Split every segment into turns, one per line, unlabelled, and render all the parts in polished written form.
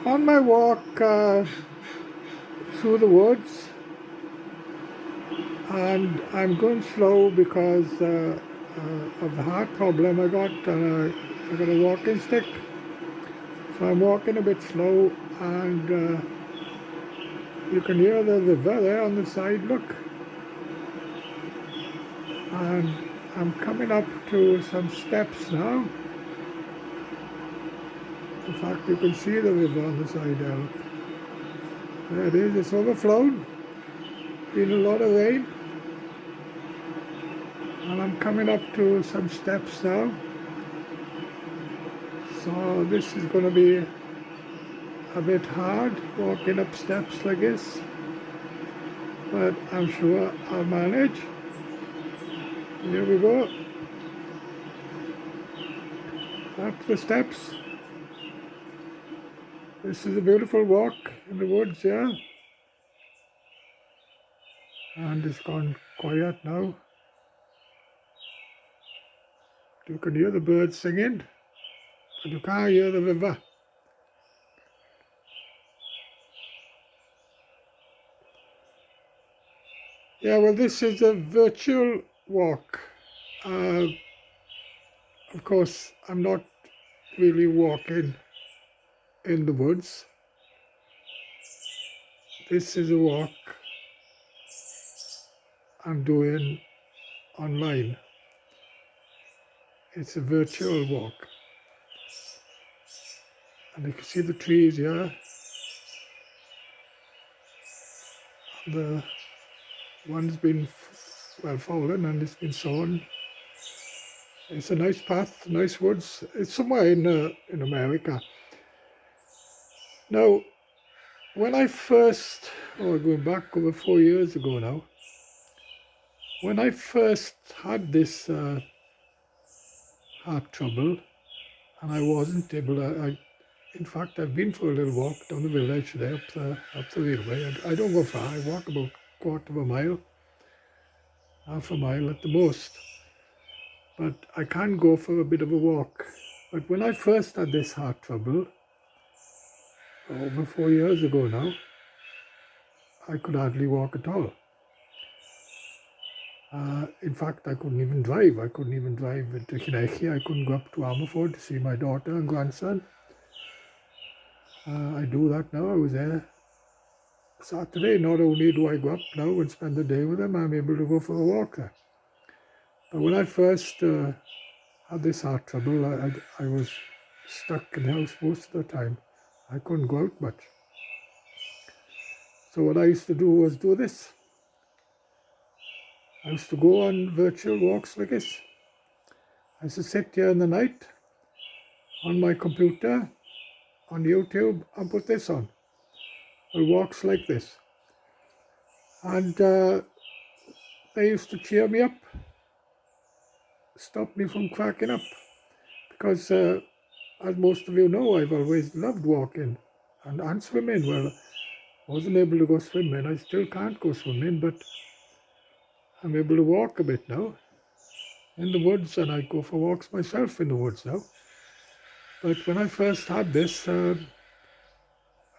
On my walk through the woods, and I'm going slow because of the heart problem I got. I got a walking stick, so I'm walking a bit slow, and you can hear the river there on the side. Look, and I'm coming up to some steps now. In fact, you can see the river on the side there. Look, there it is. It's overflowed. Been a lot of rain, and I'm coming up to some steps now. So this is going to be a bit hard walking up steps like this, but I'm sure I'll manage. Here we go, up the steps. This is a beautiful walk in the woods here, and it's gone quiet now. You can hear the birds singing, but you can't hear the river. Yeah, well, this is a virtual walk. Uh, of course, I'm not really walking in the woods. This is a walk I'm doing online. It's a virtual walk. And you can see the trees here. The one's been, well, fallen and it's been sown. It's a nice path, nice woods. It's somewhere in America. Now, when I first, going back over 4 years ago now, when I first had this heart trouble, and I wasn't able to, in fact, I've been for a little walk down the village there, up the railway. I don't go far, I walk about quarter of a mile, half a mile at the most. But I can go for a bit of a walk. But when I first had this heart trouble, over 4 years ago now, I could hardly walk at all. In fact, I couldn't even drive. I couldn't even drive to Kinecki. I couldn't go up to Amerford to see my daughter and grandson. I do that now. I was there Saturday. Not only do I go up now and spend the day with them, I'm able to go for a walk there. But when I first had this heart trouble, I was stuck in the house most of the time. I couldn't go out much. So what I used to do was do this. I used to go on virtual walks like this. I used to sit here in the night on my computer, on YouTube, and put this on. Well, walks like this. And they used to cheer me up, stop me from cracking up. Because as most of you know, I've always loved walking and swimming. Well, I wasn't able to go swimming. I still can't go swimming, but I'm able to walk a bit now in the woods, and I go for walks myself in the woods now. But when I first had this, I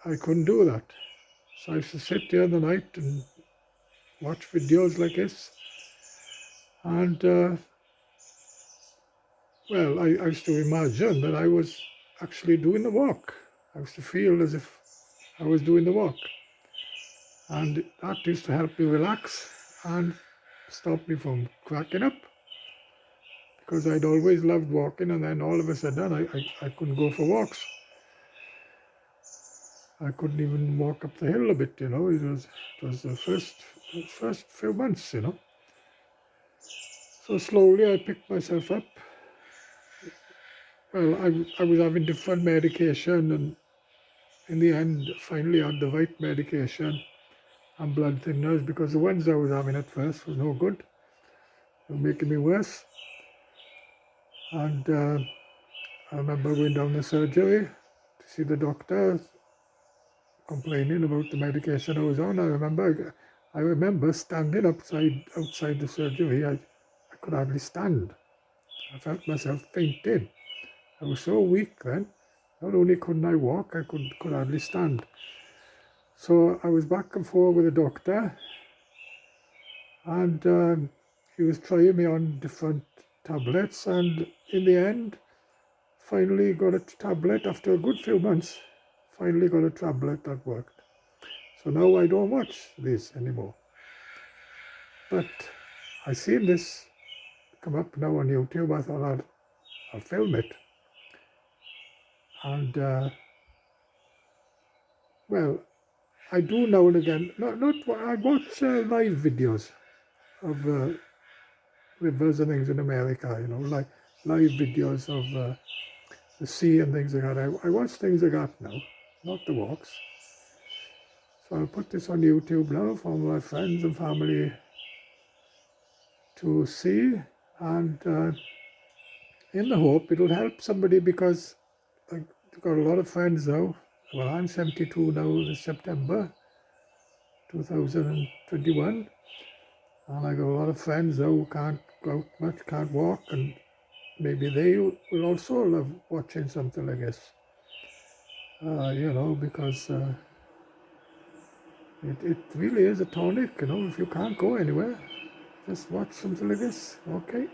couldn't do that. So I used to sit there in the night and watch videos like this. And, well, I used to imagine that I was actually doing the walk. I used to feel as if I was doing the walk. And that used to help me relax and stop me from cracking up. Because I'd always loved walking, and then all of a sudden I couldn't go for walks. I couldn't even walk up the hill a bit, It was the first few months, So slowly I picked myself up. Well, I was having different medication, and in the end, finally had the right medication and blood thinners, because the ones I was having at first was no good. They were making me worse. And I remember going down the surgery to see the doctor, complaining about the medication I was on. I remember standing outside the surgery. I could hardly stand. I felt myself fainting. I was so weak then. Not only couldn't I walk, I could hardly stand. So I was back and forth with the doctor, and he was trying me on different tablets, and in the end, finally got a tablet after a good few months. Finally got a tablet that worked. So now I don't watch this anymore. But I seen this come up now on YouTube. I thought I'll film it. And well, I do now and again. Not I watch live videos of rivers and things in America. You know, like live videos of the sea and things like that. I watch things like that now, not the walks. So I'll put this on YouTube now for my friends and family to see, and in the hope it'll help somebody, because I've got a lot of friends now. Well, I'm 72 now this September 2021, and I got a lot of friends now who can't go out much, can't walk, and maybe they will also love watching something like this. You know, because it really is a tonic, you know, if you can't go anywhere, just watch something like this, okay?